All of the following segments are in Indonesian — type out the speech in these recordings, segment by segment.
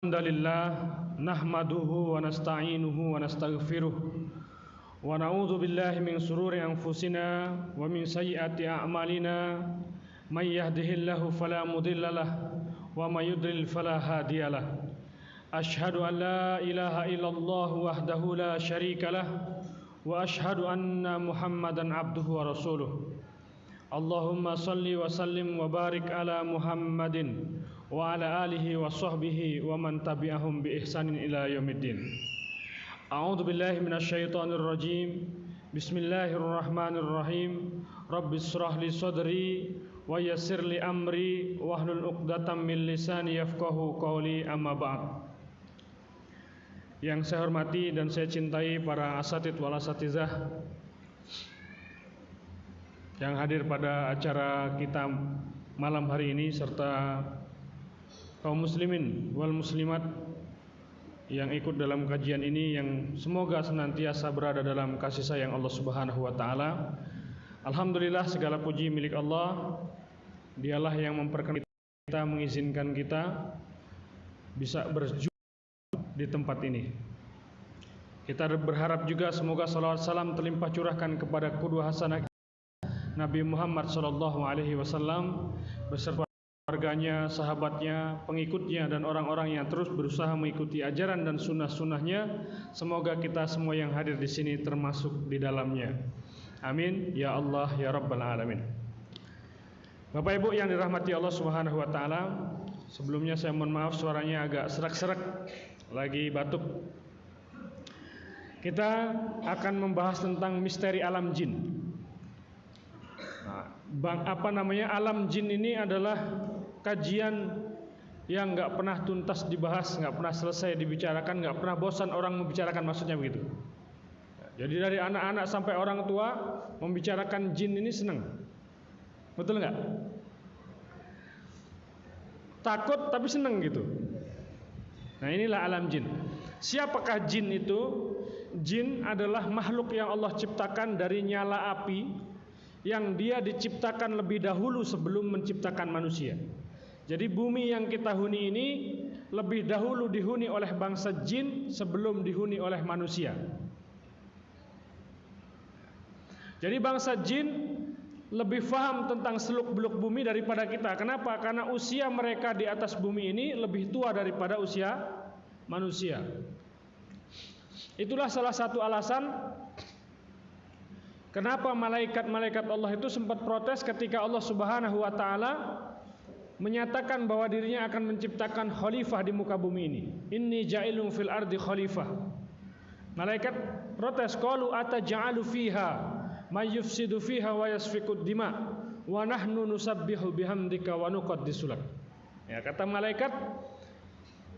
Alhamdulillah nahmaduhu wa nasta'inuhu wa nastaghfiruh wa na'udzu billahi min shururi anfusina wa min sayyiati a'malina may yahdihillahu fala mudhillalah wa may yudlil fala hadiyalah. Ashhadu an la ilaha illallah wahdahu la syarikalah wa ashhadu anna Muhammadan abduhu wa rasuluh. Allahumma salli wa sallim wa barik ala Muhammadin wa ala alihi wa sahbihi wa man tabi'ahum bi ihsanin ila yaumiddin. A'udzu billahi minasyaitonir rajim. Bismillahirrahmanirrahim. Rabbis shrah li sadri wa yassir li amri wahlul 'uqdatam min lisani yafqahu qawli, amma ba'd. Yang saya hormati dan saya cintai para asatidz wal asatizah yang hadir pada acara kita malam hari ini, serta kaum muslimin wal muslimat yang ikut dalam kajian ini, yang semoga senantiasa berada dalam kasih sayang Allah Subhanahu wa taala. Alhamdulillah, segala puji milik Allah. Dialah yang memperkenankan kita, mengizinkan kita bisa berjuang di tempat ini. Kita berharap juga semoga salawat salam terlimpah curahkan kepada qudwah hasanah Nabi Muhammad SAW beserta keluarganya, sahabatnya, pengikutnya, dan orang-orang yang terus berusaha mengikuti ajaran dan sunnah-sunnahnya. Semoga kita semua yang hadir di sini termasuk di dalamnya. Amin ya Allah ya Rabbal Alamin. Bapak Ibu yang dirahmati Allah Subhanahu wa taala, sebelumnya saya mohon maaf suaranya agak serak-serak, lagi batuk. Kita akan membahas tentang misteri alam jin. Alam jin ini adalah kajian yang nggak pernah tuntas dibahas, nggak pernah selesai dibicarakan, nggak pernah bosan orang membicarakan, maksudnya begitu. Jadi dari anak-anak sampai orang tua membicarakan jin ini senang, betul nggak? Takut tapi senang gitu. Nah, inilah alam jin. Siapakah jin itu? Jin adalah makhluk yang Allah ciptakan dari nyala api, yang dia diciptakan lebih dahulu sebelum menciptakan manusia. Jadi bumi yang kita huni ini lebih dahulu dihuni oleh bangsa jin sebelum dihuni oleh manusia. Jadi bangsa jin lebih faham tentang seluk-beluk bumi daripada kita. Kenapa? Karena usia mereka di atas bumi ini lebih tua daripada usia manusia. Itulah salah satu alasan kenapa malaikat-malaikat Allah itu sempat protes ketika Allah Subhanahu wa taala menyatakan bahwa dirinya akan menciptakan khalifah di muka bumi ini. Inni ja'ilun fil ardi khalifah. Malaikat protes, qalu ataj'alu fiha may yufsidu fiha wa yasfikud dima wa nahnu nusabbihu bihamdika wa nuqaddisu lak. Ya, kata malaikat,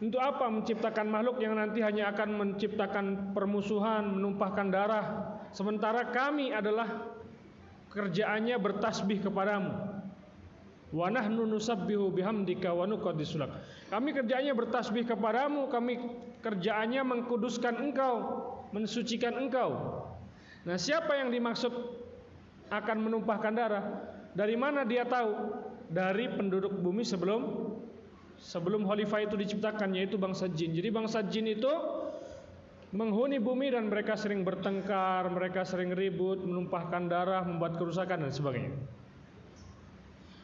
untuk apa menciptakan makhluk yang nanti hanya akan menciptakan permusuhan, menumpahkan darah, sementara kami adalah kerjaannya bertasbih kepadamu. Wa nahnu nusabbihu bihamdika wa nuqaddisu lak. Kami kerjaannya bertasbih kepadamu, kami kerjaannya mengkuduskan engkau, mensucikan engkau. Nah, siapa yang dimaksud akan menumpahkan darah? Dari mana dia tahu? Dari penduduk bumi sebelum khalifah itu diciptakan, yaitu bangsa jin. Jadi bangsa jin itu menghuni bumi dan mereka sering bertengkar, mereka sering ribut, menumpahkan darah, membuat kerusakan dan sebagainya.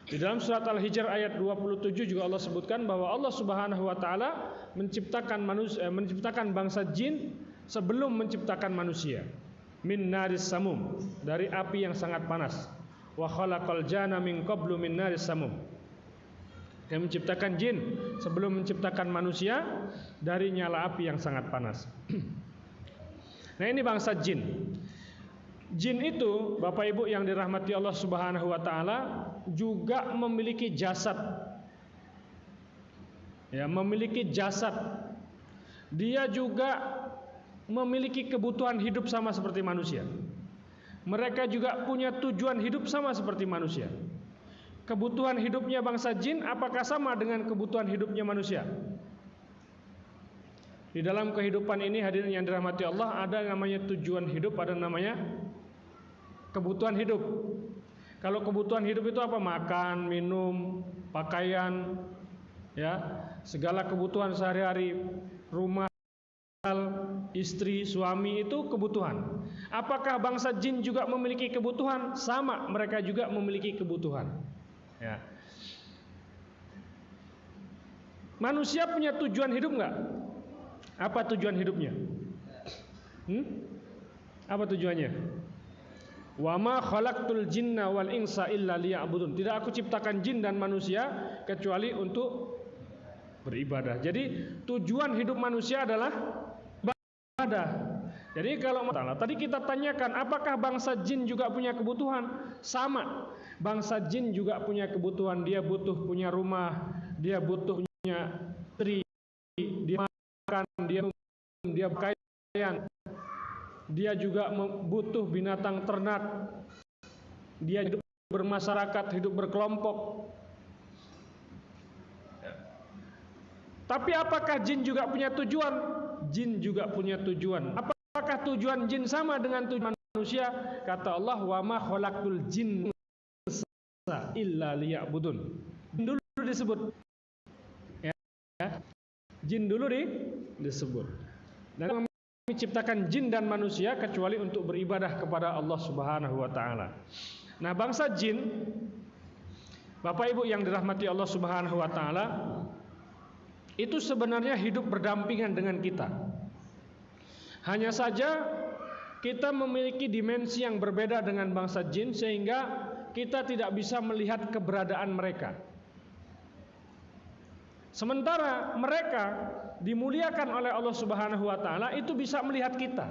Di dalam surat Al-Hijr ayat 27 juga Allah sebutkan bahwa Allah Subhanahu wa taala menciptakan bangsa jin sebelum menciptakan manusia. Min naris samum, dari api yang sangat panas. Wa khalaqal janna min qablu min naris samum. Dia menciptakan jin sebelum menciptakan manusia dari nyala api yang sangat panas. Nah, ini bangsa jin. Jin itu, Bapak Ibu yang dirahmati Allah Subhanahu wa taala, juga memiliki jasad. Ya, memiliki jasad. Dia juga memiliki kebutuhan hidup sama seperti manusia. Mereka juga punya tujuan hidup sama seperti manusia. Kebutuhan hidupnya bangsa jin apakah sama dengan kebutuhan hidupnya manusia? Di dalam kehidupan ini, hadirin yang dirahmati Allah, ada namanya tujuan hidup, ada namanya kebutuhan hidup. Kalau kebutuhan hidup itu apa? Makan, minum, pakaian, ya, segala kebutuhan sehari-hari, rumah, istri, suami itu kebutuhan. Apakah bangsa jin juga memiliki kebutuhan? Sama, mereka juga memiliki kebutuhan. Ya. Manusia punya tujuan hidup nggak? Apa tujuan hidupnya? Apa tujuannya? Wa ma khalaqtul jinna wal insa illa liya'budun. Tidak aku ciptakan jin dan manusia kecuali untuk beribadah. Jadi tujuan hidup manusia adalah beribadah. Jadi kalau tadi kita tanyakan apakah bangsa jin juga punya kebutuhan? Sama. Bangsa jin juga punya kebutuhan. Dia butuh punya rumah, dia butuh punya istri, dia makan, dia minum, dia pakaian. Dia juga butuh binatang ternak. Dia hidup bermasyarakat, hidup berkelompok. Tapi apakah jin juga punya tujuan? Jin juga punya tujuan. Apakah tujuan jin sama dengan tujuan manusia? Kata Allah, wa ma khalaqtul jinna illa liya'budun. Jin dulu disebut. Ya. Jin dulu disebut. Dan menciptakan jin dan manusia kecuali untuk beribadah kepada Allah Subhanahu wa taala. Nah, bangsa jin, Bapak Ibu yang dirahmati Allah Subhanahu wa taala, itu sebenarnya hidup berdampingan dengan kita. Hanya saja kita memiliki dimensi yang berbeda dengan bangsa jin sehingga kita tidak bisa melihat keberadaan mereka. Sementara mereka dimuliakan oleh Allah Subhanahu wa taala itu bisa melihat kita.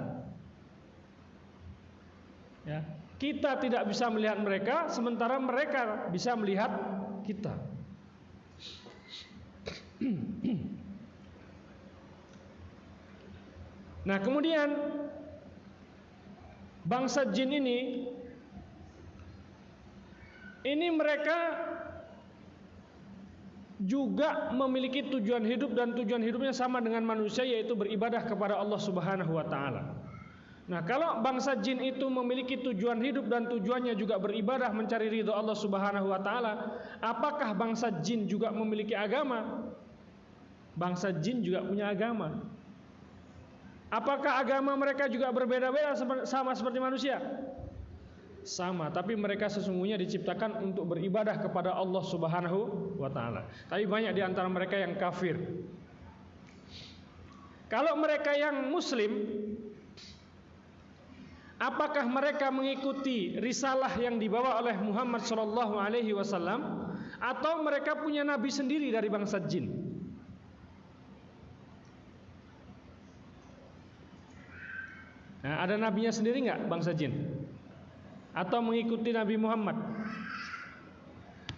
Ya, kita tidak bisa melihat mereka sementara mereka bisa melihat kita. Nah, kemudian bangsa jin ini mereka juga memiliki tujuan hidup dan tujuan hidupnya sama dengan manusia, yaitu beribadah kepada Allah Subhanahu wa taala. Nah, kalau bangsa jin itu memiliki tujuan hidup dan tujuannya juga beribadah mencari ridho Allah Subhanahu wa taala, apakah bangsa jin juga memiliki agama? Bangsa jin juga punya agama. Apakah agama mereka juga berbeda-beda sama seperti manusia? Sama, tapi mereka sesungguhnya diciptakan untuk beribadah kepada Allah Subhanahu wa taala. Tapi banyak di antara mereka yang kafir. Kalau mereka yang muslim, apakah mereka mengikuti risalah yang dibawa oleh Muhammad sallallahu alaihi wasallam atau mereka punya nabi sendiri dari bangsa jin? Nah, ada nabinya sendiri nggak bangsa jin? Atau mengikuti Nabi Muhammad?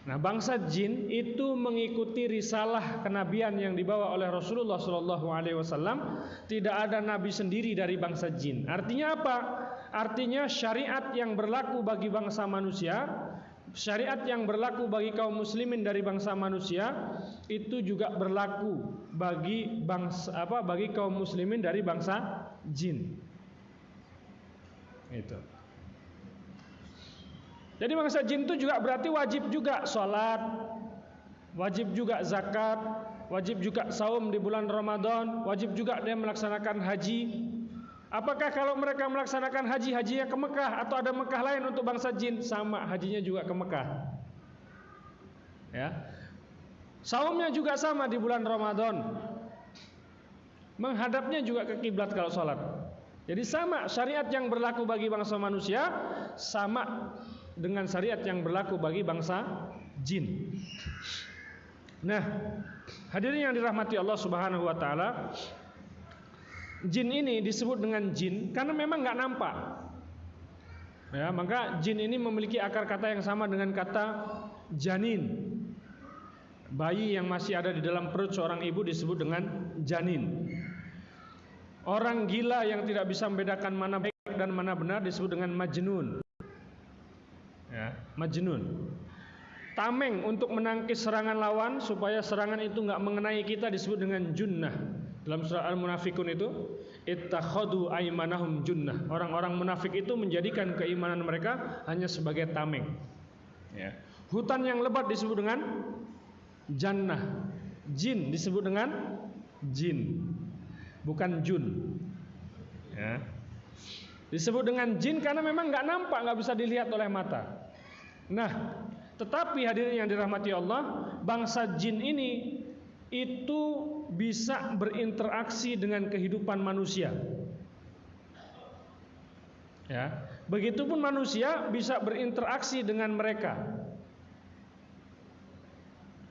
Nah, bangsa jin itu mengikuti risalah kenabian yang dibawa oleh Rasulullah SAW. Tidak ada nabi sendiri dari bangsa jin. Artinya apa? Artinya syariat yang berlaku bagi bangsa manusia, syariat yang berlaku bagi kaum muslimin dari bangsa manusia itu juga berlaku bagi bagi kaum muslimin dari bangsa jin. Itu. Jadi bangsa jin itu juga berarti wajib juga sholat, wajib juga zakat, wajib juga saum di bulan Ramadan, wajib juga dia melaksanakan haji. Apakah kalau mereka melaksanakan hajinya ke Mekah atau ada Mekah lain untuk bangsa jin? Sama, hajinya juga ke Mekah. Ya. Saumnya juga sama di bulan Ramadan. Menghadapnya juga ke kiblat kalau sholat. Jadi sama, syariat yang berlaku bagi bangsa manusia sama dengan syariat yang berlaku bagi bangsa jin. Nah, hadirin yang dirahmati Allah Subhanahu wa taala, jin ini disebut dengan jin karena memang nggak nampak. Ya, maka jin ini memiliki akar kata yang sama dengan kata janin. Bayi yang masih ada di dalam perut seorang ibu disebut dengan janin. Orang gila yang tidak bisa membedakan mana baik dan mana benar disebut dengan majnun. Ya, majnun. Tameng untuk menangkis serangan lawan supaya serangan itu nggak mengenai kita disebut dengan junnah. Dalam surah Al-Munafikun itu, ittakhadu aymanahum junnah. Orang-orang munafik itu menjadikan keimanan mereka hanya sebagai tameng. Ya. Hutan yang lebat disebut dengan jannah. Jin disebut dengan jin, bukan jun. Ya. Disebut dengan jin karena memang nggak nampak, nggak bisa dilihat oleh mata. Nah, tetapi hadirin yang dirahmati Allah, bangsa jin ini itu bisa berinteraksi dengan kehidupan manusia. Ya, begitupun manusia bisa berinteraksi dengan mereka.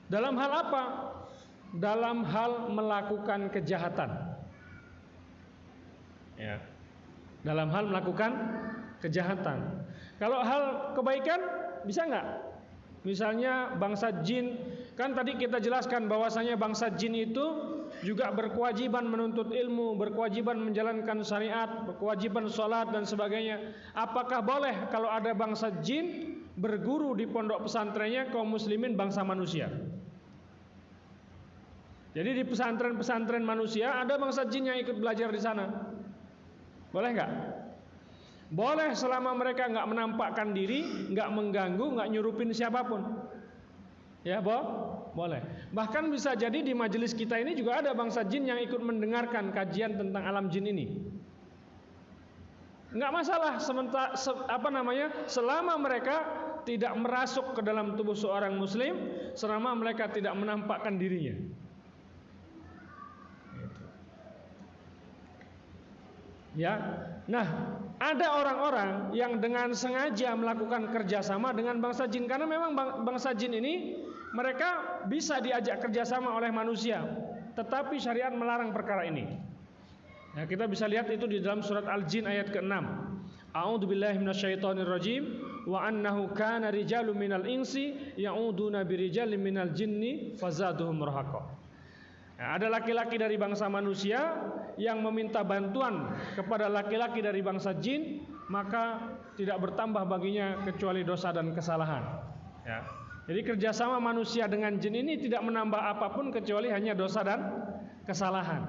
Dalam hal apa? Dalam hal melakukan kejahatan. Ya. Dalam hal melakukan kejahatan. Kalau hal kebaikan bisa nggak? Misalnya bangsa jin, kan tadi kita jelaskan bahwasanya bangsa jin itu juga berkewajiban menuntut ilmu, berkewajiban menjalankan syariat, berkewajiban sholat dan sebagainya. Apakah boleh kalau ada bangsa jin berguru di pondok pesantrennya kaum muslimin bangsa manusia? Jadi di pesantren-pesantren manusia ada bangsa jin yang ikut belajar di sana. Boleh nggak? Boleh selama mereka nggak menampakkan diri, nggak mengganggu, nggak nyurupin siapapun. Ya, boleh. Bahkan bisa jadi di majelis kita ini juga ada bangsa jin yang ikut mendengarkan kajian tentang alam jin ini. Nggak masalah, selama mereka tidak merasuk ke dalam tubuh seorang muslim, selama mereka tidak menampakkan dirinya. Ya, nah ada orang-orang yang dengan sengaja melakukan kerjasama dengan bangsa jin karena memang bangsa jin ini mereka bisa diajak kerjasama oleh manusia, tetapi syariat melarang perkara ini. Ya, kita bisa lihat itu di dalam surat Al-Jin ayat ke-6. A'udzubillahi minasyaitonirrajim wa annahu kana rijalun minal insi ya'uduna birijalin minal jinni fazaduhum rahaqa. Nah, ada laki-laki dari bangsa manusia yang meminta bantuan kepada laki-laki dari bangsa jin, maka tidak bertambah baginya kecuali dosa dan kesalahan. Ya. Jadi kerjasama manusia dengan jin ini tidak menambah apapun kecuali hanya dosa dan kesalahan.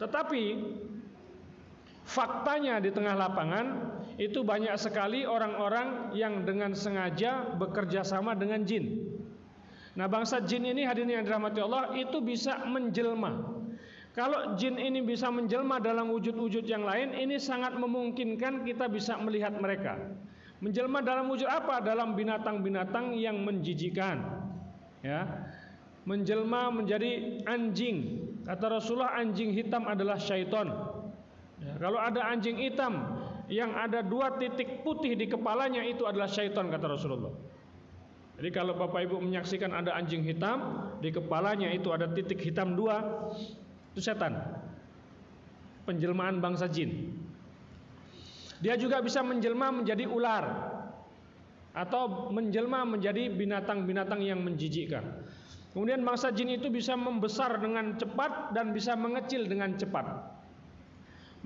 Tetapi faktanya di tengah lapangan itu banyak sekali orang-orang yang dengan sengaja bekerja sama dengan jin. Nah, bangsa jin ini hadirin yang dirahmati Allah itu bisa menjelma. Kalau jin ini bisa menjelma dalam wujud-wujud yang lain, ini sangat memungkinkan kita bisa melihat mereka. Menjelma dalam wujud apa? Dalam binatang-binatang yang menjijikkan. Ya. Menjelma menjadi anjing. Kata Rasulullah, anjing hitam adalah syaitan. Ya, kalau ada anjing hitam yang ada 2 titik putih di kepalanya, itu adalah syaitan, kata Rasulullah. Jadi kalau Bapak Ibu menyaksikan ada anjing hitam di kepalanya itu ada titik hitam 2, itu setan. Penjelmaan bangsa jin. Dia juga bisa menjelma menjadi ular atau menjelma menjadi binatang-binatang yang menjijikkan. Kemudian bangsa jin itu bisa membesar dengan cepat dan bisa mengecil dengan cepat.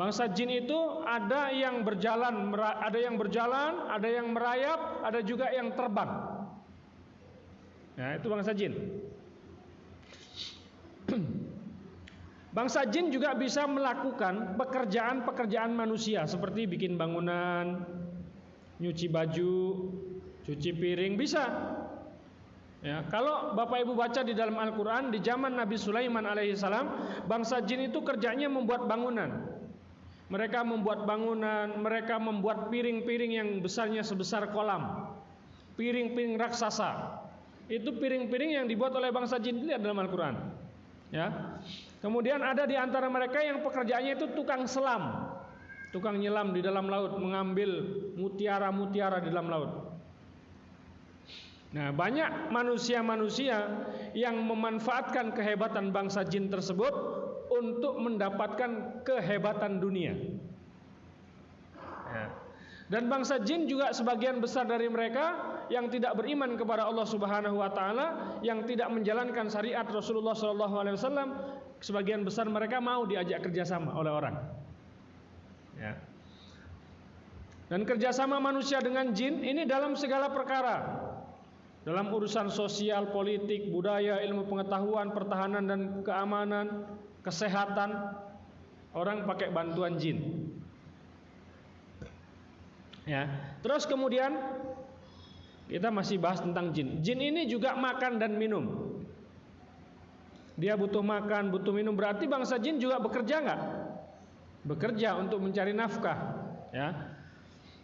Bangsa jin itu ada yang berjalan, ada yang merayap, ada juga yang terbang. Nah, itu bangsa jin. Bangsa jin juga bisa melakukan pekerjaan-pekerjaan manusia seperti bikin bangunan, nyuci baju, cuci piring, bisa. Ya, kalau Bapak Ibu baca di dalam Al-Quran, di zaman Nabi Sulaiman alaihissalam, bangsa jin itu kerjanya membuat bangunan. Mereka membuat bangunan, mereka membuat piring-piring yang besarnya sebesar kolam, piring-piring raksasa. Itu piring-piring yang dibuat oleh bangsa jin, lihat dalam Al-Quran. Ya. Kemudian ada di antara mereka yang pekerjaannya itu tukang selam, tukang nyelam di dalam laut, mengambil mutiara-mutiara di dalam laut. Nah, banyak manusia-manusia yang memanfaatkan kehebatan bangsa jin tersebut untuk mendapatkan kehebatan dunia. Ya. Dan bangsa jin juga sebagian besar dari mereka yang tidak beriman kepada Allah Subhanahu wa taala, yang tidak menjalankan syariat Rasulullah sallallahu alaihi wasallam, sebagian besar mereka mau diajak kerjasama oleh orang. Ya. Dan kerjasama manusia dengan jin ini dalam segala perkara. Dalam urusan sosial, politik, budaya, ilmu pengetahuan, pertahanan dan keamanan, kesehatan, orang pakai bantuan jin. Ya. Terus kemudian kita masih bahas tentang jin. Jin ini juga makan dan minum. dia butuh makan, butuh minum. Berarti bangsa jin juga bekerja nggak? Bekerja untuk mencari nafkah. Ya.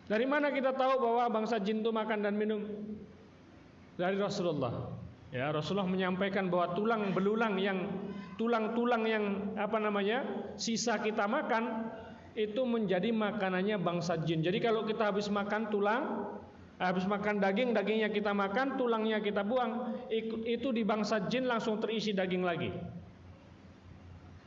Dari mana kita tahu bahwa bangsa jin itu makan dan minum? Dari Rasulullah. Ya, Rasulullah menyampaikan bahwa tulang-tulang yang sisa kita makan itu menjadi makanannya bangsa jin. Jadi kalau kita habis makan tulang, habis makan daging, dagingnya kita makan, tulangnya kita buang, itu di bangsa jin langsung terisi daging lagi.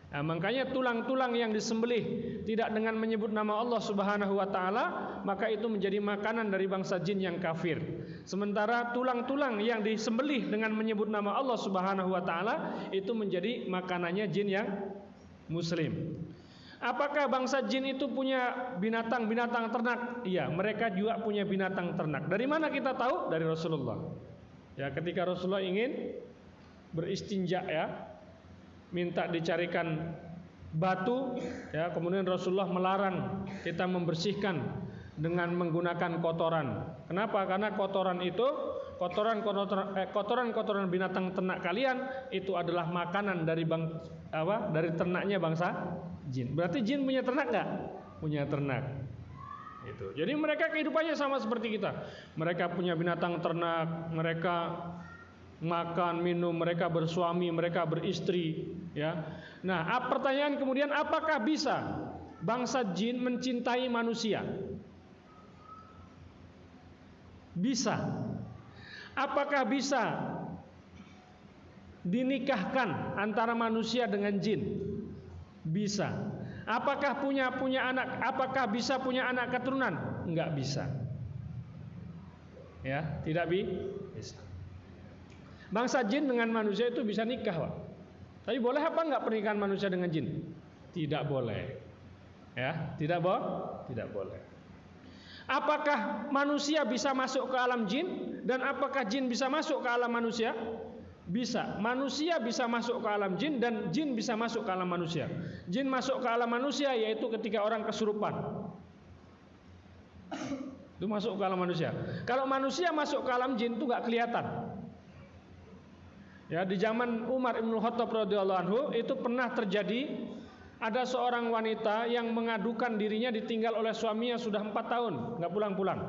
Nah, makanya tulang-tulang yang disembelih tidak dengan menyebut nama Allah Subhanahu wa taala, maka itu menjadi makanan dari bangsa jin yang kafir. Sementara tulang-tulang yang disembelih dengan menyebut nama Allah Subhanahu wa taala itu menjadi makanannya jin yang muslim. Apakah bangsa jin itu punya binatang-binatang ternak? Iya, mereka juga punya binatang ternak. Dari mana kita tahu? Dari Rasulullah. Ya, ketika Rasulullah ingin beristinja, ya, minta dicarikan batu, ya, kemudian Rasulullah melarang kita membersihkan dengan menggunakan kotoran. Kenapa? Karena kotoran itu kotoran binatang ternak kalian itu adalah makanan dari dari ternaknya bangsa jin. Berarti jin punya ternak nggak? Punya ternak. Itu. Jadi mereka kehidupannya sama seperti kita. Mereka punya binatang ternak, mereka makan, minum, mereka bersuami, mereka beristri, ya. Nah, pertanyaan kemudian, apakah bisa bangsa jin mencintai manusia? Bisa. Apakah bisa dinikahkan antara manusia dengan jin? Bisa. Apakah punya anak? Apakah bisa punya anak keturunan? Enggak bisa. Ya, tidak bisa. Bangsa jin dengan manusia itu bisa nikah, Pak. Tapi boleh apa enggak pernikahan manusia dengan jin? Tidak boleh. Ya, tidak boleh. Apakah manusia bisa masuk ke alam jin dan apakah jin bisa masuk ke alam manusia? Bisa. Manusia bisa masuk ke alam jin dan jin bisa masuk ke alam manusia. Jin masuk ke alam manusia yaitu ketika orang kesurupan. Itu masuk ke alam manusia. Kalau manusia masuk ke alam jin itu enggak kelihatan. Ya, di zaman Umar Ibn Khattab radhiyallahu anhu itu pernah terjadi ada seorang wanita yang mengadukan dirinya ditinggal oleh suaminya sudah 4 tahun nggak pulang-pulang.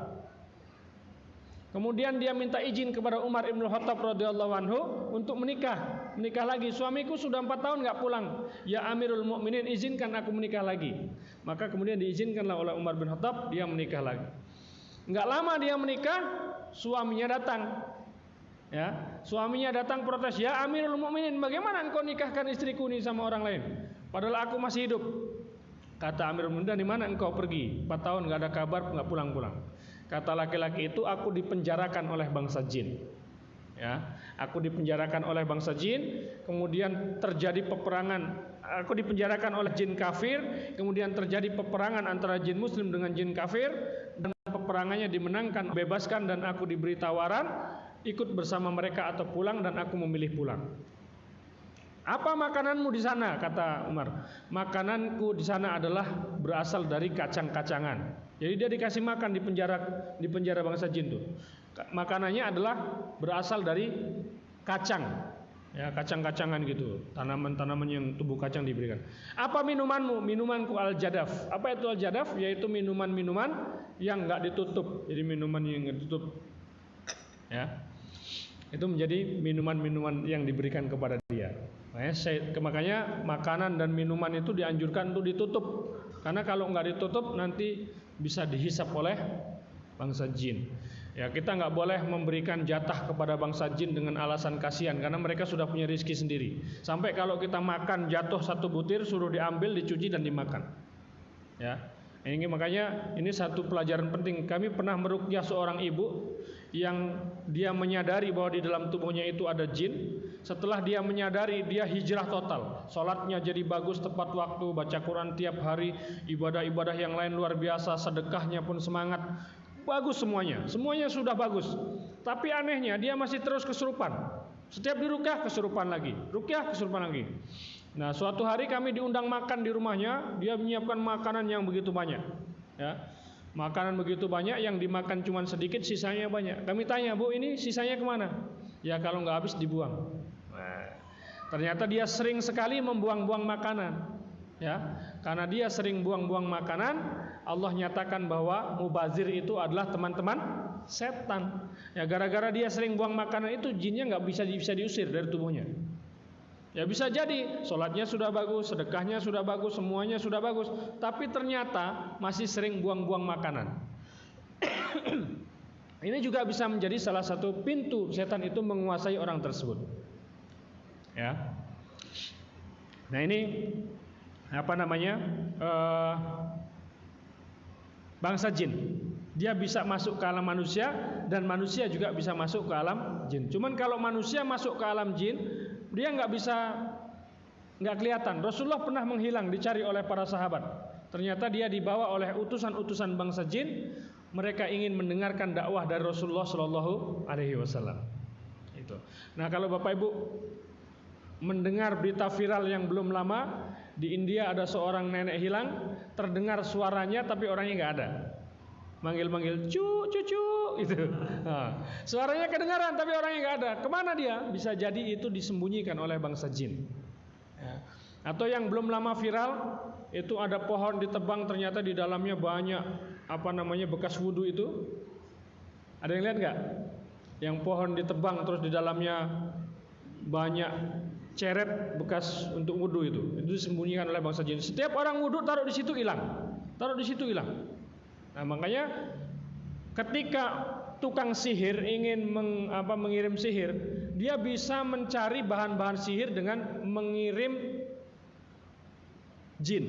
Kemudian dia minta izin kepada Umar Ibn Khattab radhiyallahu anhu untuk menikah lagi. Suamiku sudah 4 tahun nggak pulang. Ya Amirul Mukminin, izinkan aku menikah lagi. Maka kemudian diizinkanlah oleh Umar bin Khattab, dia menikah lagi. Nggak lama dia menikah, suaminya datang. Ya, suaminya datang protes, ya Amirul Mukminin, bagaimana engkau nikahkan istriku ini sama orang lain? Padahal aku masih hidup. Kata Amirul Mukminin, di mana engkau pergi? 4 tahun nggak ada kabar, nggak pulang-pulang. Kata laki-laki itu, aku dipenjarakan oleh bangsa jin. Ya, aku dipenjarakan oleh bangsa jin, kemudian terjadi peperangan. Aku dipenjarakan oleh jin kafir, kemudian terjadi peperangan antara jin muslim dengan jin kafir, dan peperangannya dimenangkan, bebaskan, dan aku diberi tawaran ikut bersama mereka atau pulang, dan aku memilih pulang. Apa makananmu di sana? Kata Umar. Makananku di sana adalah berasal dari kacang-kacangan. Jadi dia dikasih makan di penjara bangsa jin tuh. Makanannya adalah berasal dari kacang. Ya, kacang-kacangan gitu. Tanaman-tanaman yang tubuh kacang diberikan. Apa minumanmu? Minumanku al-jadaf. Apa itu al-jadaf? Yaitu minuman-minuman yang enggak ditutup. Jadi minuman yang enggak ditutup. Ya. Itu menjadi minuman-minuman yang diberikan kepada dia. Makanya makanan dan minuman itu dianjurkan untuk ditutup. Karena kalau nggak ditutup nanti bisa dihisap oleh bangsa jin. Ya, kita nggak boleh memberikan jatah kepada bangsa jin dengan alasan kasihan, karena mereka sudah punya rezeki sendiri. Sampai kalau kita makan jatuh 1 butir, suruh diambil, dicuci dan dimakan. Ya. Ini makanya ini satu pelajaran penting. Kami pernah meruqyah seorang ibu yang dia menyadari bahwa di dalam tubuhnya itu ada jin. Setelah dia menyadari, dia hijrah total. Salatnya jadi bagus tepat waktu, baca Quran tiap hari, ibadah-ibadah yang lain luar biasa, sedekahnya pun semangat. Bagus semuanya. Semuanya sudah bagus. Tapi anehnya dia masih terus kesurupan. Setiap diruqyah kesurupan lagi, ruqyah kesurupan lagi. Nah, suatu hari kami diundang makan di rumahnya, dia menyiapkan makanan yang begitu banyak. Ya, makanan begitu banyak, yang dimakan cuma sedikit, sisanya banyak. Kami tanya, Bu, ini sisanya kemana? Ya kalau nggak habis dibuang. Nah, Ternyata dia sering sekali membuang-buang makanan. Ya, karena dia sering buang-buang makanan, Allah nyatakan bahwa mubazir itu adalah teman-teman setan. Ya, gara-gara dia sering buang makanan itu, jinnya nggak bisa diusir dari tubuhnya. Ya, bisa jadi sholatnya sudah bagus, sedekahnya sudah bagus, semuanya sudah bagus, tapi ternyata masih sering buang-buang makanan. Ini juga bisa menjadi salah satu pintu setan itu menguasai orang tersebut. Ya. Nah, ini bangsa jin. Dia bisa masuk ke alam manusia, dan manusia juga bisa masuk ke alam jin. Cuman kalau manusia masuk ke alam jin, dia nggak kelihatan. Rasulullah pernah menghilang, dicari oleh para sahabat. Ternyata dia dibawa oleh utusan-utusan bangsa jin. Mereka ingin mendengarkan dakwah dari Rasulullah Shallallahu Alaihi Wasallam. Itu. Nah, kalau Bapak Ibu mendengar berita viral yang belum lama, di India ada seorang nenek hilang, terdengar suaranya tapi orangnya nggak ada. Manggil-manggil cucu itu. Nah, suaranya kedengaran tapi orangnya nggak ada. Kemana dia? Bisa jadi itu disembunyikan oleh bangsa jin. Ya. Atau yang belum lama viral, itu ada pohon ditebang, ternyata di dalamnya banyak bekas wudhu itu. Ada yang lihat nggak? Yang pohon ditebang terus di dalamnya banyak ceret bekas untuk wudhu itu disembunyikan oleh bangsa jin. Setiap orang wudhu taruh di situ hilang. Nah, makanya ketika tukang sihir ingin mengirim sihir, dia bisa mencari bahan-bahan sihir dengan mengirim jin,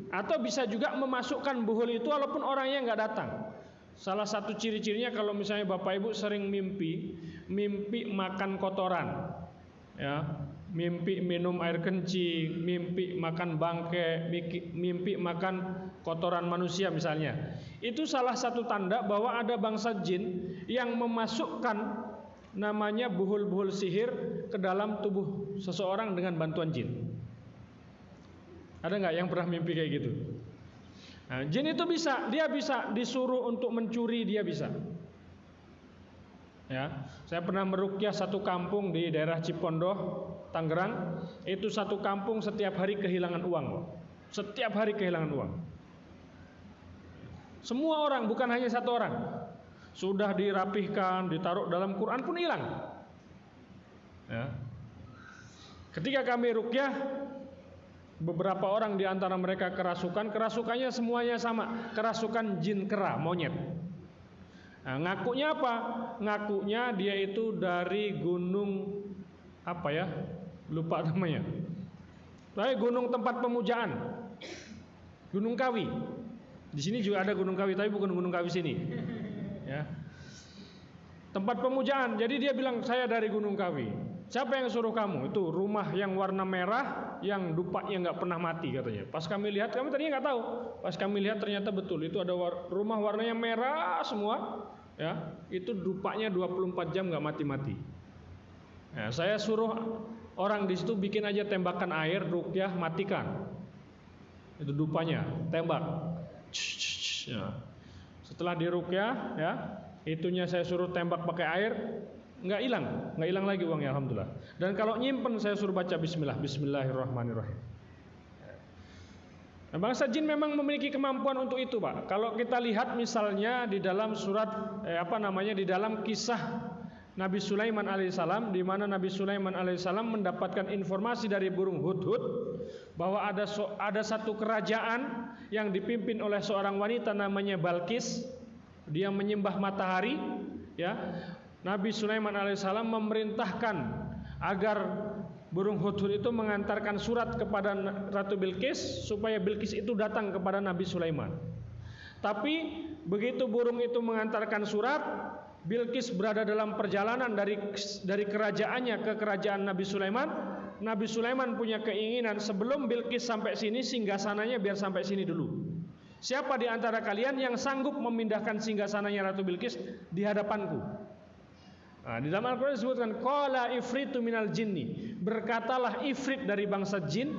atau bisa juga memasukkan buhul itu walaupun orangnya nggak datang. Salah satu ciri-cirinya kalau misalnya Bapak Ibu sering mimpi makan kotoran, ya, mimpi minum air kencing, mimpi makan bangke, mimpi makan kotoran manusia misalnya, itu salah satu tanda bahwa ada bangsa jin yang memasukkan namanya buhul-buhul sihir ke dalam tubuh seseorang dengan bantuan jin. Ada nggak yang pernah mimpi kayak gitu? Nah, jin itu dia bisa disuruh untuk mencuri, dia bisa. Ya, saya pernah meruqyah satu kampung di daerah Cipondoh, Tangerang. Itu satu kampung setiap hari kehilangan uang. Setiap hari kehilangan uang. Semua orang, bukan hanya satu orang. Sudah dirapihkan, ditaruh dalam Quran pun hilang. Ya. Ketika kami ruqyah, beberapa orang di antara mereka kerasukannya semuanya sama, kerasukan jin kera, monyet. Nah, ngakunya apa? Ngakunya dia itu dari gunung lupa namanya. Tapi gunung tempat pemujaan, Gunung Kawi. Di sini juga ada Gunung Kawi, tapi bukan Gunung Kawi sini. Ya. Tempat pemujaan. Jadi dia bilang, saya dari Gunung Kawi. Siapa yang suruh kamu? Itu rumah yang warna merah, yang dupanya nggak pernah mati katanya. Pas kami lihat, kami tadinya nggak tahu. Pas kami lihat ternyata betul, itu ada rumah warnanya merah semua. Ya, itu dupanya 24 jam nggak mati-mati. Ya, saya suruh orang di situ bikin aja tembakan air, ruqyah, matikan. Itu dupanya, tembak. Ya. Setelah diruqyah, ya, itunya saya suruh tembak pakai air. Nggak hilang lagi uangnya, alhamdulillah. Dan kalau nyimpen saya suruh baca Bismillahirrahmanirrahim. Nah, bangsa jin memang memiliki kemampuan untuk itu, Pak. Kalau kita lihat misalnya di dalam surat di dalam kisah Nabi Sulaiman alaihissalam, di mana Nabi Sulaiman alaihissalam mendapatkan informasi dari burung hudhud bahwa ada satu kerajaan yang dipimpin oleh seorang wanita namanya Balkis. Dia menyembah matahari, ya. Nabi Sulaiman alaihissalam memerintahkan agar burung hudhud itu mengantarkan surat kepada Ratu Bilqis supaya Bilqis itu datang kepada Nabi Sulaiman. Tapi begitu burung itu mengantarkan surat, Bilqis berada dalam perjalanan dari kerajaannya ke kerajaan Nabi Sulaiman. Nabi Sulaiman punya keinginan sebelum Bilqis sampai sini, singgasananya biar sampai sini dulu. Siapa di antara kalian yang sanggup memindahkan singgasananya Ratu Bilqis di hadapanku? Nah, di dalam Al-Quran disebutkan qala ifritu minal jinni, berkatalah ifrit dari bangsa jin,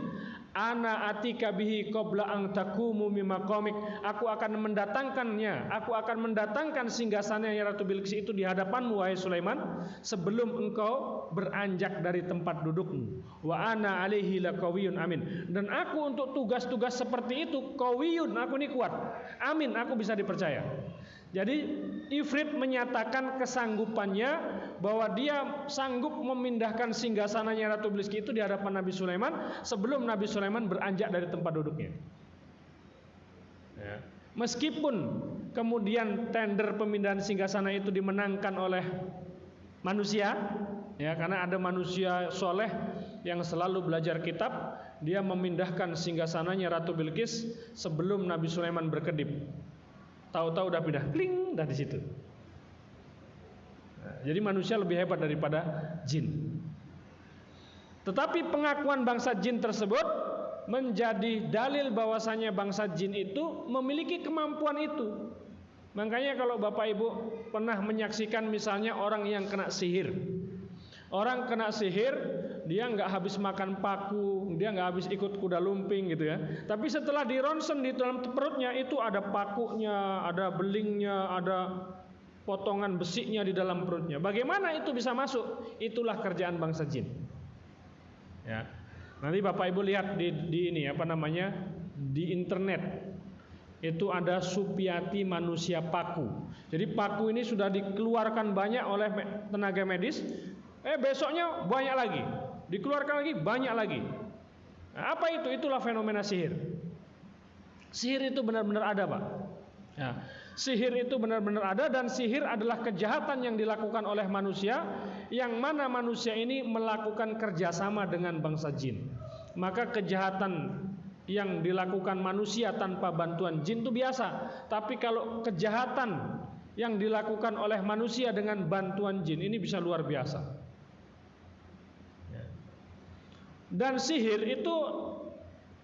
Ana atika bihi qabla an taqumu min maqamik. Aku akan mendatangkannya, aku akan mendatangkan singgasananya Ratu Bilqis itu di hadapanmu wahai Sulaiman sebelum engkau beranjak dari tempat dudukmu. Wa ana alaihi laqawiyyun amin. Dan aku untuk tugas-tugas seperti itu qawiyyun, aku ini kuat. Amin, aku bisa dipercaya. Jadi Ifrit menyatakan kesanggupannya bahwa dia sanggup memindahkan singgasananya Ratu Bilqis itu di hadapan Nabi Sulaiman sebelum Nabi Sulaiman beranjak dari tempat duduknya. Ya. Meskipun kemudian tender pemindahan singgasana itu dimenangkan oleh manusia, ya, karena ada manusia soleh yang selalu belajar kitab, dia memindahkan singgasananya Ratu Bilqis sebelum Nabi Sulaiman berkedip. Tahu-tahu udah pindah, kling, dah di situ. Nah, jadi manusia lebih hebat daripada jin. Tetapi pengakuan bangsa jin tersebut menjadi dalil bahwasanya bangsa jin itu memiliki kemampuan itu. Makanya kalau Bapak Ibu pernah menyaksikan misalnya orang yang kena sihir. Orang kena sihir, dia nggak habis makan paku, dia nggak habis ikut kuda lumping gitu ya. Tapi setelah dironsen di dalam perutnya itu ada pakunya, ada belingnya, ada potongan besinya di dalam perutnya. Bagaimana itu bisa masuk? Itulah kerjaan bangsa jin. Ya. Nanti Bapak Ibu lihat di ini apa namanya di internet. Itu ada Supiati manusia paku. Jadi paku ini sudah dikeluarkan banyak oleh tenaga medis. Besoknya banyak lagi, dikeluarkan lagi banyak lagi. Nah, apa itu? Itulah fenomena sihir. Sihir itu benar-benar ada, Pak. Ya, sihir itu benar-benar ada dan sihir adalah kejahatan yang dilakukan oleh manusia, yang mana manusia ini melakukan kerjasama dengan bangsa jin. Maka kejahatan yang dilakukan manusia tanpa bantuan jin itu biasa. Tapi kalau kejahatan yang dilakukan oleh manusia dengan bantuan jin ini bisa luar biasa. Dan sihir itu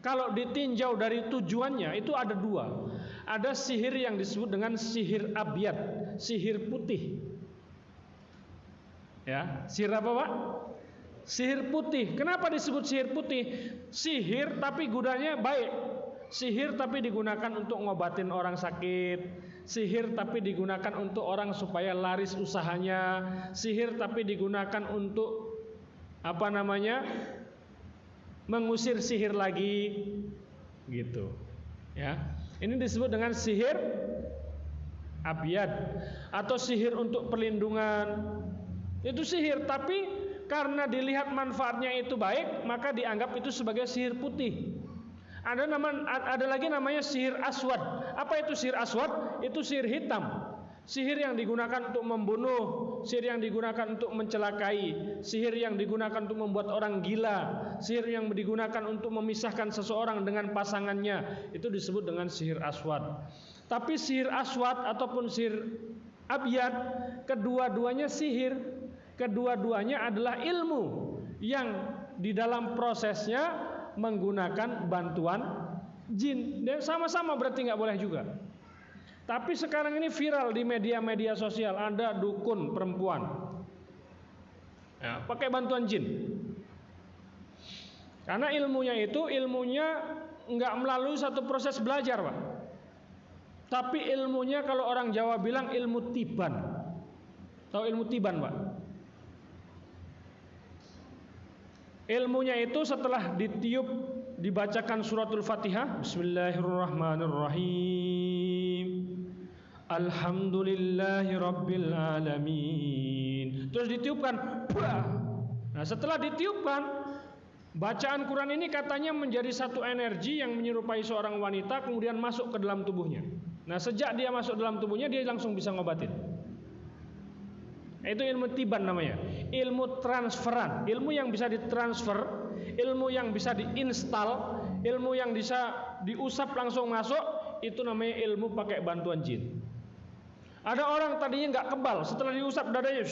kalau ditinjau dari tujuannya itu ada dua. Ada sihir yang disebut dengan sihir abyad, sihir putih. Ya, sihir apa, Pak? Sihir putih. Kenapa disebut sihir putih? Sihir tapi gunanya baik. Sihir tapi digunakan untuk ngobatin orang sakit. Sihir tapi digunakan untuk orang supaya laris usahanya. Sihir tapi digunakan untuk apa namanya? Mengusir sihir lagi gitu. Ya. Ini disebut dengan sihir abyad atau sihir untuk perlindungan. Itu sihir tapi karena dilihat manfaatnya itu baik, maka dianggap itu sebagai sihir putih. Ada lagi namanya sihir aswad. Apa itu sihir aswad? Itu sihir hitam. Sihir yang digunakan untuk membunuh, sihir yang digunakan untuk mencelakai, sihir yang digunakan untuk membuat orang gila, sihir yang digunakan untuk memisahkan seseorang dengan pasangannya. Itu disebut dengan sihir aswad. Tapi sihir aswad ataupun sihir abyad, kedua-duanya sihir. Kedua-duanya adalah ilmu yang di dalam prosesnya menggunakan bantuan jin. Dan sama-sama berarti nggak boleh juga. Tapi sekarang ini viral di media-media sosial, ada dukun perempuan ya, pakai bantuan jin. Karena ilmunya nggak melalui satu proses belajar, Pak. Tapi ilmunya kalau orang Jawa bilang ilmu tiban. Tahu ilmu tiban, Pak? Ilmunya itu setelah ditiup, dibacakan suratul Fatihah, Bismillahirrahmanirrahim, Alhamdulillahi Rabbil Alamin. Terus ditiupkan, bah. Nah, setelah ditiupkan, bacaan Quran ini katanya menjadi satu energi yang menyerupai seorang wanita, kemudian masuk ke dalam tubuhnya. Nah, sejak dia masuk dalam tubuhnya, dia langsung bisa ngobatin. Itu ilmu tiban namanya. Ilmu transferan, ilmu yang bisa ditransfer, ilmu yang bisa diinstal, ilmu yang bisa diusap langsung masuk, itu namanya ilmu pakai bantuan jin. Ada orang tadinya nggak kebal, setelah diusap dadanya,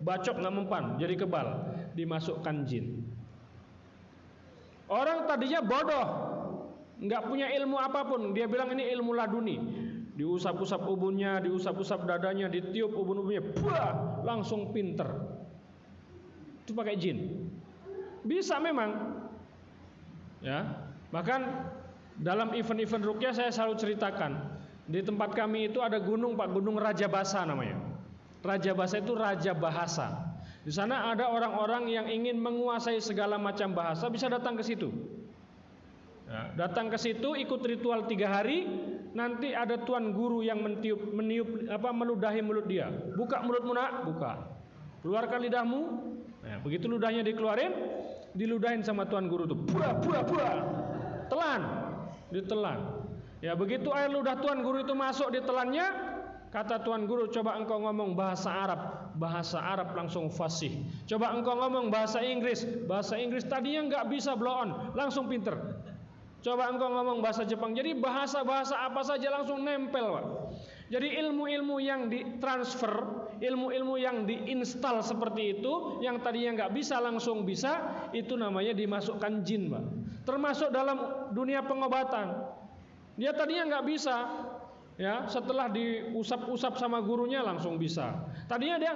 bacok nggak mempan, jadi kebal, dimasukkan jin. Orang tadinya bodoh, nggak punya ilmu apapun, dia bilang ini ilmu laduni. Diusap-usap ubunnya, diusap-usap dadanya, ditiup ubun-ubunnya, bah, langsung pinter. Itu pakai jin. Bisa memang. Ya, bahkan dalam event-event ruqyah saya selalu ceritakan, di tempat kami itu ada gunung Pak, Gunung Raja Basa namanya. Raja Basa itu raja bahasa. Di sana ada orang-orang yang ingin menguasai segala macam bahasa, bisa datang ke situ. Ya, datang ke situ, ikut ritual 3 hari, nanti ada tuan guru yang meludahi mulut dia. Buka mulutmu nak, buka. Keluarkan lidahmu. Nah, begitu ludahnya dikeluarin, diludahin sama tuan guru itu. Buah. Telan, ditelan. Ya, begitu air ludah tuan guru itu masuk di telannya, kata tuan guru, coba engkau ngomong bahasa Arab. Bahasa Arab langsung fasih. Coba engkau ngomong bahasa Inggris. Bahasa Inggris tadinya nggak bisa blow on, langsung pinter. Coba engkau ngomong bahasa Jepang. Jadi bahasa-bahasa apa saja langsung nempel, Pak. Jadi ilmu-ilmu yang ditransfer, ilmu-ilmu yang diinstal seperti itu, yang tadinya nggak bisa langsung bisa, itu namanya dimasukkan jin, Pak. Termasuk dalam dunia pengobatan. Dia tadinya nggak bisa, ya, setelah diusap-usap sama gurunya langsung bisa. Tadinya dia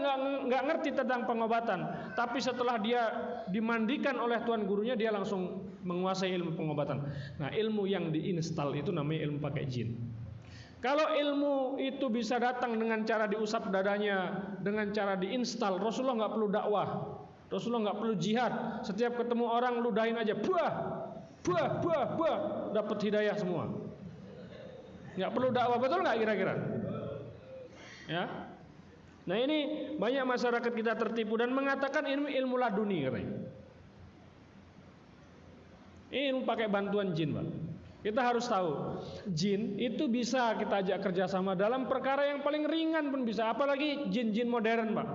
nggak ngerti tentang pengobatan, tapi setelah dia dimandikan oleh tuan gurunya, dia langsung menguasai ilmu pengobatan. Nah, ilmu yang diinstal itu namanya ilmu pakai jin. Kalau ilmu itu bisa datang dengan cara diusap dadanya, dengan cara diinstal, Rasulullah nggak perlu dakwah, Rasulullah nggak perlu jihad. Setiap ketemu orang ludahin aja, buah, dapat hidayah semua. Nggak perlu dakwah, betul nggak kira-kira? Ya. Nah, ini banyak masyarakat kita tertipu dan mengatakan ilmu laduni katanya. Ini pakai bantuan jin, Pak. Kita harus tahu, jin itu bisa kita ajak kerjasama dalam perkara yang paling ringan pun bisa, apalagi jin-jin modern, Pak.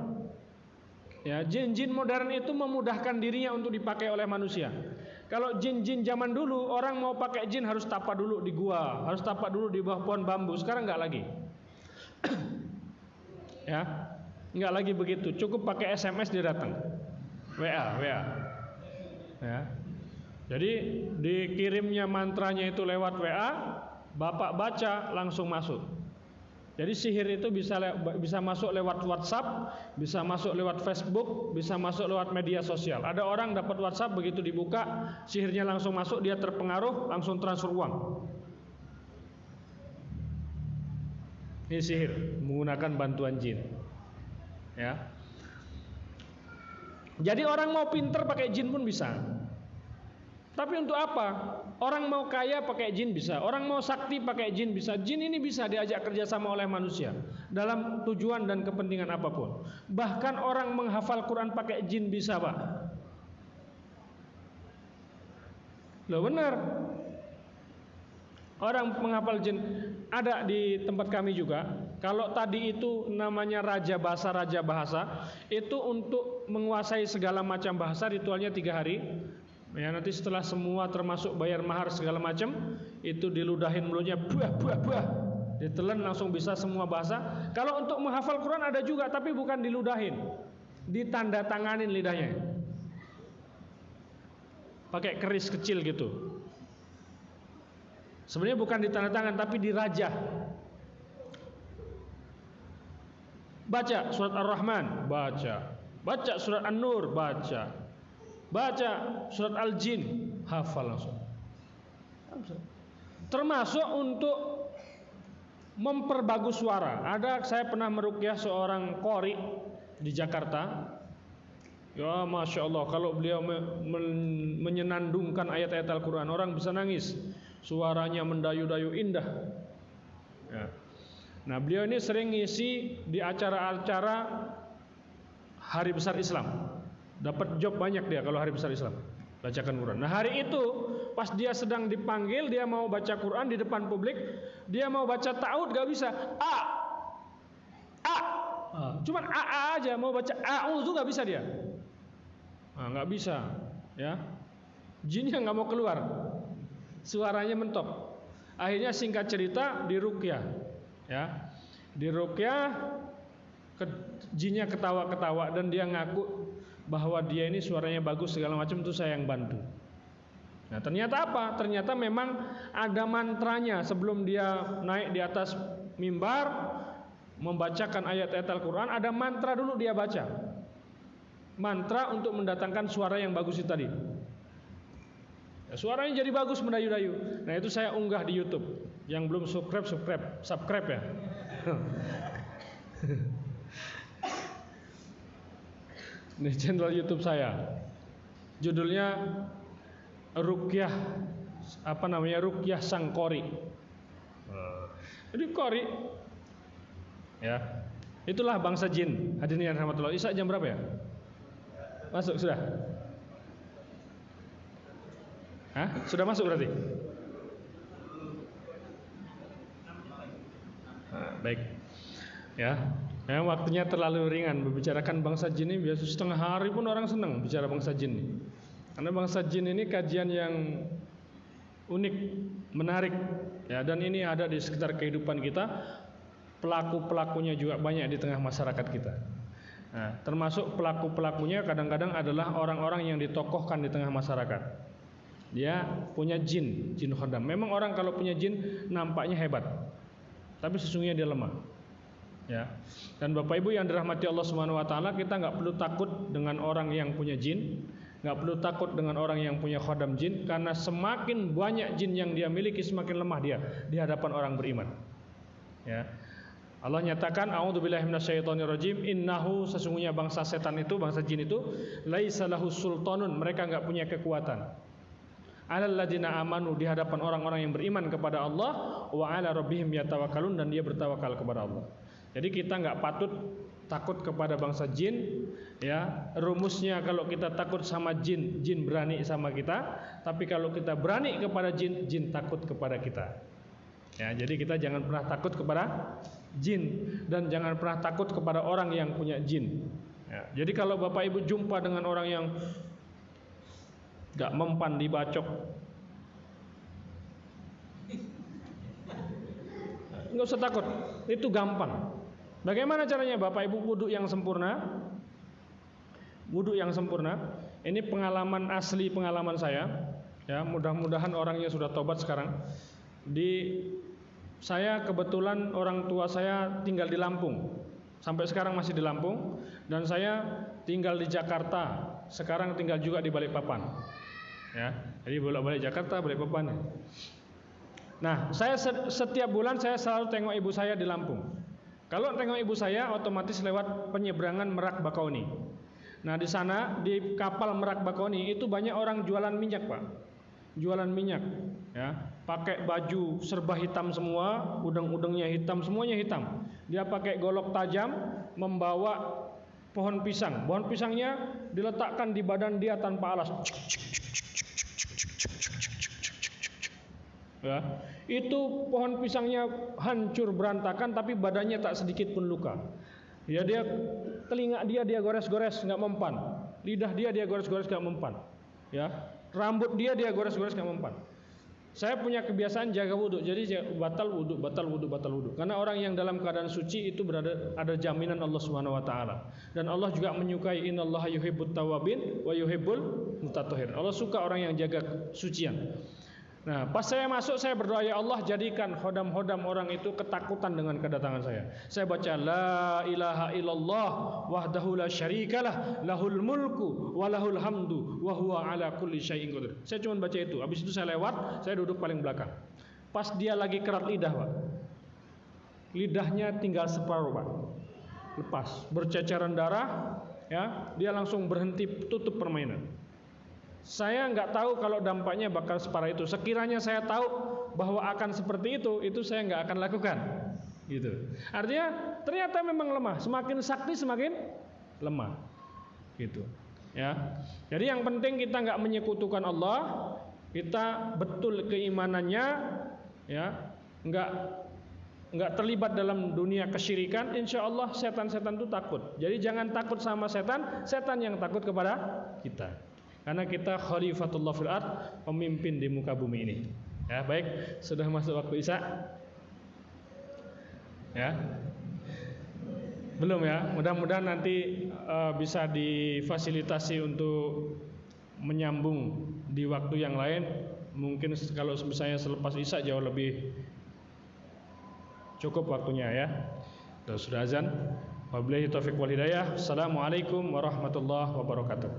Ya, jin-jin modern itu memudahkan dirinya untuk dipakai oleh manusia. Kalau jin-jin zaman dulu, orang mau pakai jin harus tapak dulu di gua, harus tapak dulu di bawah pohon bambu. Sekarang nggak lagi. Ya, nggak lagi begitu. Cukup pakai SMS dia datang, WA. Ya. Jadi dikirimnya mantranya itu lewat WA, Bapak baca langsung masuk. Jadi sihir itu bisa masuk lewat WhatsApp, bisa masuk lewat Facebook, bisa masuk lewat media sosial. Ada orang dapat WhatsApp, begitu dibuka, sihirnya langsung masuk, dia terpengaruh, langsung transfer uang. Ini sihir menggunakan bantuan jin. Ya. Jadi orang mau pinter pakai jin pun bisa. Tapi untuk apa? Orang mau kaya pakai jin bisa, orang mau sakti pakai jin bisa. Jin ini bisa diajak kerjasama oleh manusia dalam tujuan dan kepentingan apapun. Bahkan orang menghafal Quran pakai jin bisa, Pak. Loh, benar. Orang menghafal jin ada di tempat kami juga. Kalau tadi itu namanya raja bahasa, itu untuk menguasai segala macam bahasa, ritualnya 3 hari. Ya, nanti setelah semua termasuk bayar mahar segala macam, itu diludahin mulutnya, buah, ditelan langsung bisa semua bahasa. Kalau untuk menghafal Quran ada juga, tapi bukan diludahin, ditanda tanganin lidahnya, pakai keris kecil gitu. Sebenarnya bukan ditanda tangan, tapi dirajah. Baca surat Ar-Rahman, baca surat An-Nur, baca surat Al-Jin, hafal langsung. Termasuk untuk memperbagus suara. Saya pernah meruqyah seorang qori di Jakarta. Ya, Masya Allah, kalau beliau menyenandungkan ayat-ayat Al-Quran, orang bisa nangis. Suaranya mendayu-dayu indah. Ya. Nah, beliau ini sering ngisi di acara-acara Hari Besar Islam. Dapat job banyak dia kalau Hari Besar Islam, bacakan Quran. Nah, hari itu pas dia sedang dipanggil, dia mau baca Quran di depan publik, dia mau baca ta'awud gak bisa. Cuman a aja, mau baca a'udzu gak bisa dia. Gak bisa, ya. Jinnya gak mau keluar, suaranya mentok. Akhirnya singkat cerita diruqyah, ya. Diruqyah, jinnya ketawa-ketawa dan dia ngaku bahwa dia ini suaranya bagus segala macam, itu saya yang bantu. Nah, ternyata apa? Ternyata memang ada mantranya sebelum dia naik di atas mimbar membacakan ayat-ayat Al-Quran, ada mantra dulu dia baca. Mantra untuk mendatangkan suara yang bagus itu tadi. Suaranya jadi bagus mendayu-dayu. Nah, itu saya unggah di YouTube. Yang belum subscribe ya. Ini channel YouTube saya. Judulnya Ruqyah Ruqyah Sang Qori. Jadi qori ya. Itulah bangsa jin. Hadirin yang rahmatullah. Isya jam berapa ya? Masuk sudah? Hah? Sudah masuk berarti? Baik. Ya. Waktunya terlalu ringan membicarakan bangsa jin ini. Biasa setengah hari pun orang senang bicara bangsa jin ini. Karena bangsa jin ini kajian yang unik, menarik ya, dan ini ada di sekitar kehidupan kita. Pelaku-pelakunya juga banyak di tengah masyarakat kita. Nah, termasuk pelaku-pelakunya kadang-kadang adalah orang-orang yang ditokohkan di tengah masyarakat. Dia punya jin khodam. Memang orang kalau punya jin nampaknya hebat, tapi sesungguhnya dia lemah. Ya. Dan Bapak Ibu yang dirahmati Allah Subhanahu wa taala, kita nggak perlu takut dengan orang yang punya jin, nggak perlu takut dengan orang yang punya khodam jin, karena semakin banyak jin yang dia miliki, semakin lemah dia di hadapan orang beriman. Ya. Allah nyatakan, a'udzubillahi minasyaitonirrajim, innahu, sesungguhnya bangsa setan itu, bangsa jin itu, laisa lahu sultanun, mereka enggak punya kekuatan. Alal ladina amanu, di hadapan orang-orang yang beriman kepada Allah, wa ala rabbihim yatawakkalun, dan dia bertawakal kepada Allah. Jadi kita enggak patut takut kepada bangsa jin, ya. Rumusnya kalau kita takut sama jin, jin berani sama kita, tapi kalau kita berani kepada jin, jin takut kepada kita. Ya, jadi kita jangan pernah takut kepada jin dan jangan pernah takut kepada orang yang punya jin. Ya, jadi kalau Bapak Ibu jumpa dengan orang yang gak mempan dibacok, nggak usah takut, itu gampang. Bagaimana caranya Bapak Ibu wudhu yang sempurna? Wudhu yang sempurna. Ini pengalaman asli, pengalaman saya. Ya, mudah-mudahan orangnya sudah tobat sekarang. Saya kebetulan orang tua saya tinggal di Lampung, sampai sekarang masih di Lampung, dan saya tinggal di Jakarta, sekarang tinggal juga di Balikpapan. Ya, jadi bolak-balik Jakarta, Balikpapan. Nah, saya setiap bulan saya selalu tengok ibu saya di Lampung. Kalau tengok ibu saya, otomatis lewat penyeberangan Merak Bakauheni. Nah, di sana di kapal Merak Bakauheni itu banyak orang jualan minyak, Pak. Jualan minyak, ya, pakai baju serba hitam semua, udeng-udengnya hitam, semuanya hitam. Dia pakai golok tajam, membawa pohon pisang. Pohon pisangnya diletakkan di badan dia tanpa alas. Ya, itu pohon pisangnya hancur berantakan, tapi badannya tak sedikit pun luka. Ya, dia telinga dia gores-gores nggak mempan, lidah dia gores-gores nggak mempan. Ya. Rambut dia gores-gores nggak mempan. Saya punya kebiasaan jaga wudhu, jadi batal wudhu. Karena orang yang dalam keadaan suci itu ada jaminan Allah Subhanahu Wa Taala. Dan Allah juga menyukai innallaha yuhibbut tawabin wa yuhibbul mutatahhirin. Allah suka orang yang jaga kesucian. Nah, pas saya masuk, saya berdoa, ya Allah, jadikan khodam-khodam orang itu ketakutan dengan kedatangan saya. Saya baca la ilaha illallah wahdahu la syarikalah lahul mulku wa lahul hamdu wa huwa ala kulli syai'in qadir. Saya cuma baca itu. Habis itu saya lewat, saya duduk paling belakang. Pas dia lagi kerat lidah, Pak. Lidahnya tinggal separuh, Pak. Lepas, berceceran darah, ya, dia langsung berhenti, tutup permainan. Saya nggak tahu kalau dampaknya bakal separah itu. Sekiranya saya tahu bahwa akan seperti itu saya nggak akan lakukan. Gitu. Artinya ternyata memang lemah. Semakin sakti semakin lemah. Gitu. Ya. Jadi yang penting kita nggak menyekutukan Allah, kita betul keimanannya, ya, nggak terlibat dalam dunia kesyirikan. Insya Allah setan-setan itu takut. Jadi jangan takut sama setan, setan yang takut kepada kita. Karena kita khalifatullah fil ard, pemimpin di muka bumi ini. Ya, baik, sudah masuk waktu Isya. Ya. Belum ya? Mudah-mudahan nanti bisa difasilitasi untuk menyambung di waktu yang lain. Mungkin kalau misalnya selepas Isya jauh lebih cukup waktunya ya. Sudah azan. Wabillahi taufiq wal hidayah. Assalamualaikum warahmatullahi wabarakatuh.